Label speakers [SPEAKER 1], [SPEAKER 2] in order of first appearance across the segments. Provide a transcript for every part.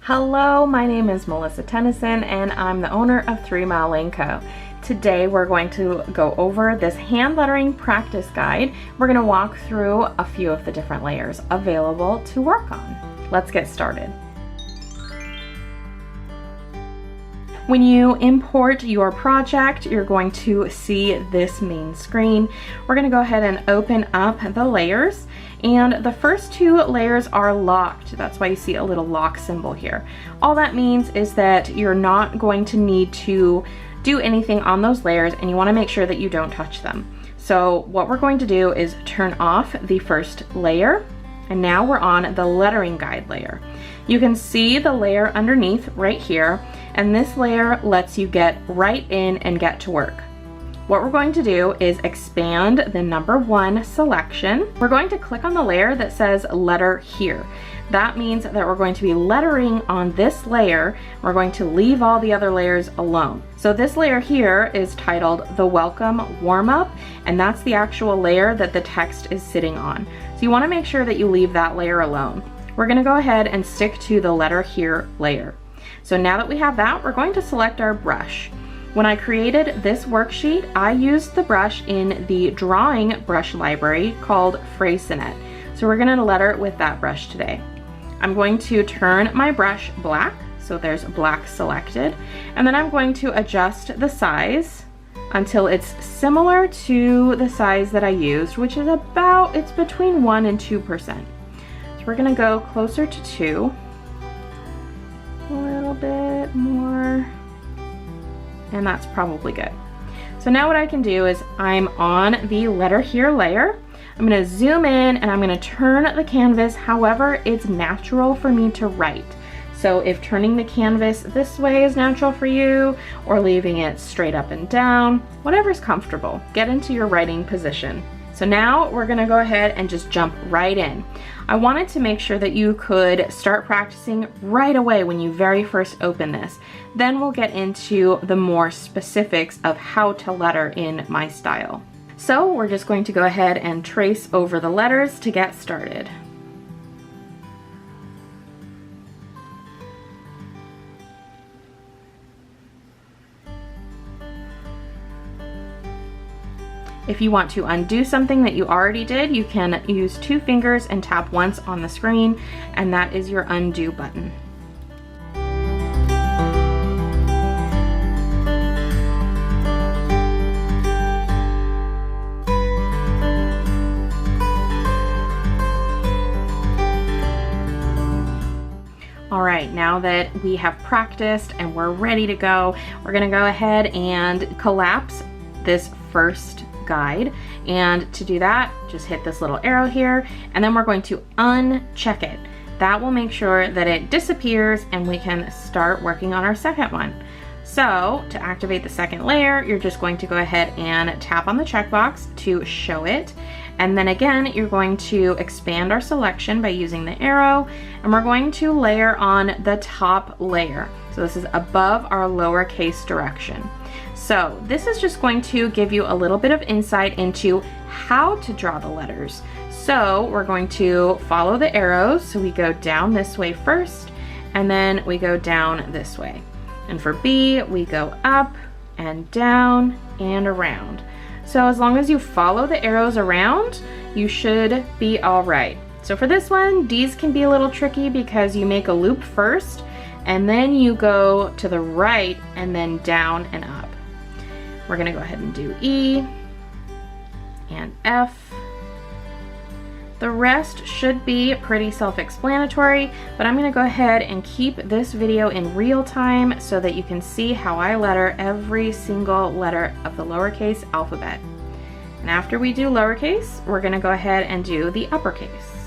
[SPEAKER 1] Hello, my name is Melissa Tennyson and I'm the owner of 3milelaneco. Today we're going to go over this hand lettering practice guide. We're going to walk through a few of the different layers available to work on. Let's get started. When you import your project, you're going to see this main screen. We're going to go ahead and open up the layers, and the first two layers are locked. That's why you see a little lock symbol here. All that means is that you're not going to need to do anything on those layers, and you want to make sure that you don't touch them. So what we're going to do is turn off the first layer, and now we're on the lettering guide layer. You can see the layer underneath right here, and this layer lets you get right in and get to work. What we're going to do is expand the number 1 selection. We're going to click on the layer that says letter here. That means that we're going to be lettering on this layer. We're going to leave all the other layers alone. So this layer here is titled the Welcome Warm-Up, and that's the actual layer that the text is sitting on. So you want to make sure that you leave that layer alone. We're going to go ahead and stick to the letter here layer. So now that we have that, we're going to select our brush. When I created this worksheet, I used the brush in the drawing brush library called Freycinet. So we're going to letter with that brush today. I'm going to turn my brush black, so there's black selected, and then I'm going to adjust the size until it's similar to the size that I used, which is it's between 1 and 2%. So we're going to go closer to 2, a little bit more, and that's probably good. So now what I can do is I'm on the letter here layer. I'm going to zoom in and I'm going to turn the canvas however it's natural for me to write. So if turning the canvas this way is natural for you, or leaving it straight up and down, whatever's comfortable, get into your writing position. So now we're going to go ahead and just jump right in. I wanted to make sure that you could start practicing right away when you very first open this. Then we'll get into the more specifics of how to letter in my style. So we're just going to go ahead and trace over the letters to get started. If you want to undo something that you already did, you can use 2 fingers and tap once on the screen, and that is your undo button. All right, now that we have practiced and we're ready to go, we're gonna go ahead and collapse this first guide, and to do that just hit this little arrow here, and then we're going to uncheck it. That will make sure that it disappears and we can start working on our second one. So to activate the second layer, you're just going to go ahead and tap on the checkbox to show it, and then again you're going to expand our selection by using the arrow, and we're going to layer on the top layer. So this is above our lowercase direction. So this is just going to give you a little bit of insight into how to draw the letters. So we're going to follow the arrows. So we go down this way first, and then we go down this way. And for B, we go up and down and around. So as long as you follow the arrows around, you should be all right. So for this one, D's can be a little tricky because you make a loop first, and then you go to the right and then down and up. We're gonna go ahead and do E and F. The rest should be pretty self-explanatory, but I'm gonna go ahead and keep this video in real time so that you can see how I letter every single letter of the lowercase alphabet. And after we do lowercase, we're gonna go ahead and do the uppercase.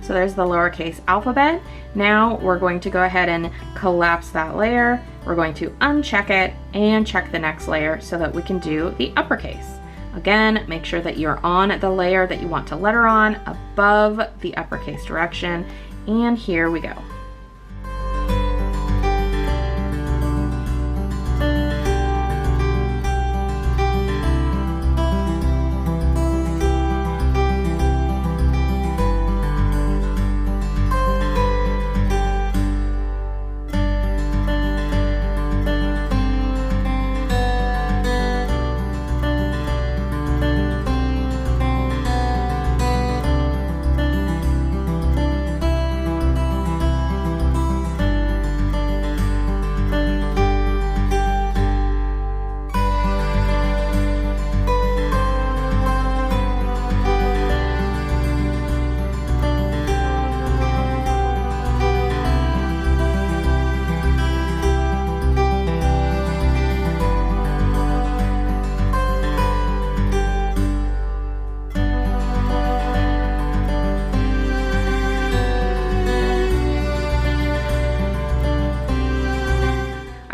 [SPEAKER 1] So there's the lowercase alphabet. Now we're going to go ahead and collapse that layer. We're going to uncheck it and check the next layer so that we can do the uppercase. Again, make sure that you're on the layer that you want to letter on above the uppercase direction. And here we go.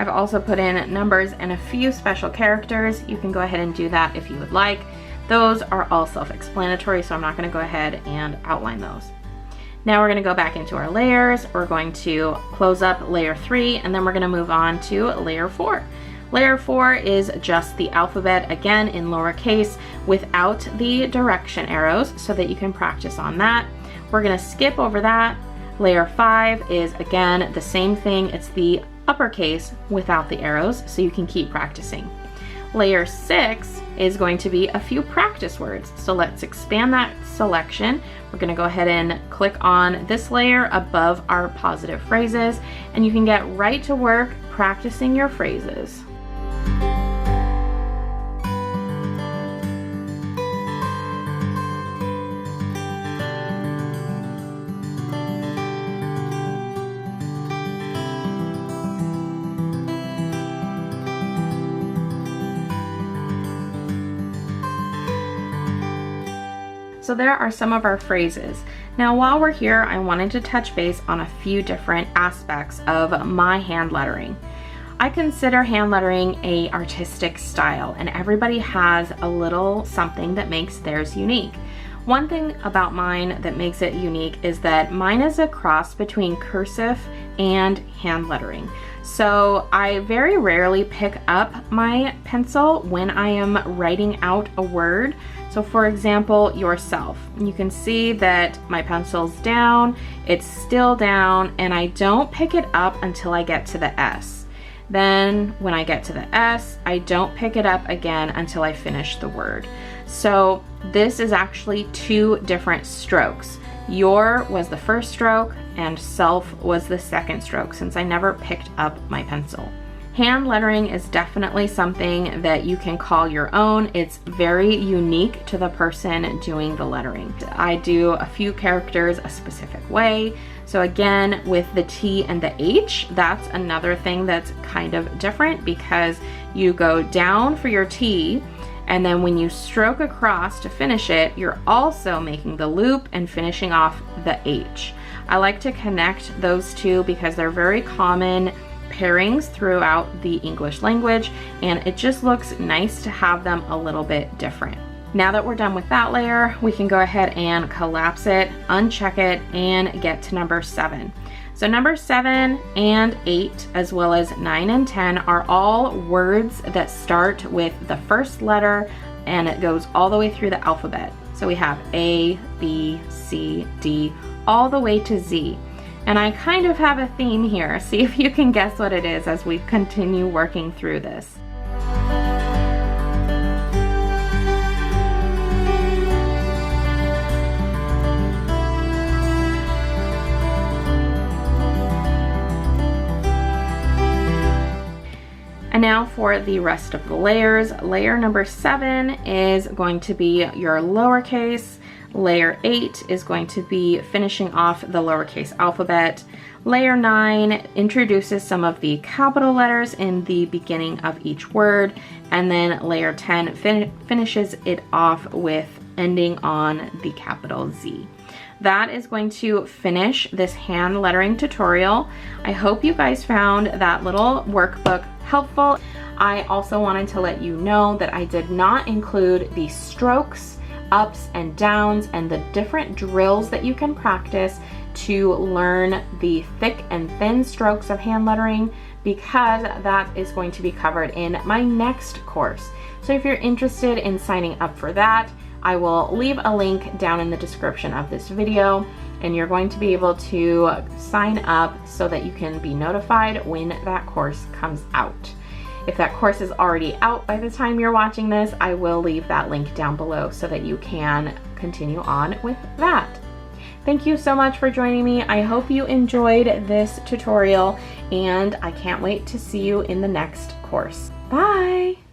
[SPEAKER 1] I've also put in numbers and a few special characters. You can go ahead and do that if you would like. Those are all self-explanatory, so I'm not going to go ahead and outline those. Now we're going to go back into our layers. We're going to close up layer 3, and then we're going to move on to layer 4. Layer 4 is just the alphabet, again in lowercase, without the direction arrows, so that you can practice on that. We're going to skip over that. Layer 5 is, again, the same thing. It's the uppercase without the arrows, so you can keep practicing. Layer 6 is going to be a few practice words. So let's expand that selection. We're going to go ahead and click on this layer above our positive phrases, and you can get right to work practicing your phrases. So there are some of our phrases. Now while we're here, I wanted to touch base on a few different aspects of my hand lettering. I consider hand lettering an artistic style, and everybody has a little something that makes theirs unique. One thing about mine that makes it unique is that mine is a cross between cursive and hand lettering. So I very rarely pick up my pencil when I am writing out a word. So for example, yourself. You can see that my pencil's down, it's still down, and I don't pick it up until I get to the S. Then when I get to the S, I don't pick it up again until I finish the word. So this is actually two different strokes. Your was the first stroke and self was the second stroke, since I never picked up my pencil. Hand lettering is definitely something that you can call your own. It's very unique to the person doing the lettering. I do a few characters a specific way. So again, with the T and the H, that's another thing that's kind of different, because you go down for your T, and then when you stroke across to finish it, you're also making the loop and finishing off the H. I like to connect those two because they're very common pairings throughout the English language, and it just looks nice to have them a little bit different. Now that we're done with that layer, we can go ahead and collapse it, uncheck it, and get to number 7. So number 7 and 8, as well as 9 and 10, are all words that start with the first letter, and it goes all the way through the alphabet. So we have A, B, C, D, all the way to Z. And I kind of have a theme here. See if you can guess what it is as we continue working through this. And now for the rest of the layers. Layer number 7 is going to be your lowercase. Layer 8 is going to be finishing off the lowercase alphabet. Layer 9 introduces some of the capital letters in the beginning of each word. And then layer 10 finishes it off with ending on the capital Z. that is going to finish this hand lettering tutorial. I hope you guys found that little workbook helpful. I also wanted to let you know that I did not include the strokes, ups and downs, and the different drills that you can practice to learn the thick and thin strokes of hand lettering, because that is going to be covered in my next course. So if you're interested in signing up for that, I will leave a link down in the description of this video, and you're going to be able to sign up so that you can be notified when that course comes out. If that course is already out by the time you're watching this, I will leave that link down below so that you can continue on with that. Thank you so much for joining me. I hope you enjoyed this tutorial, and I can't wait to see you in the next course. Bye!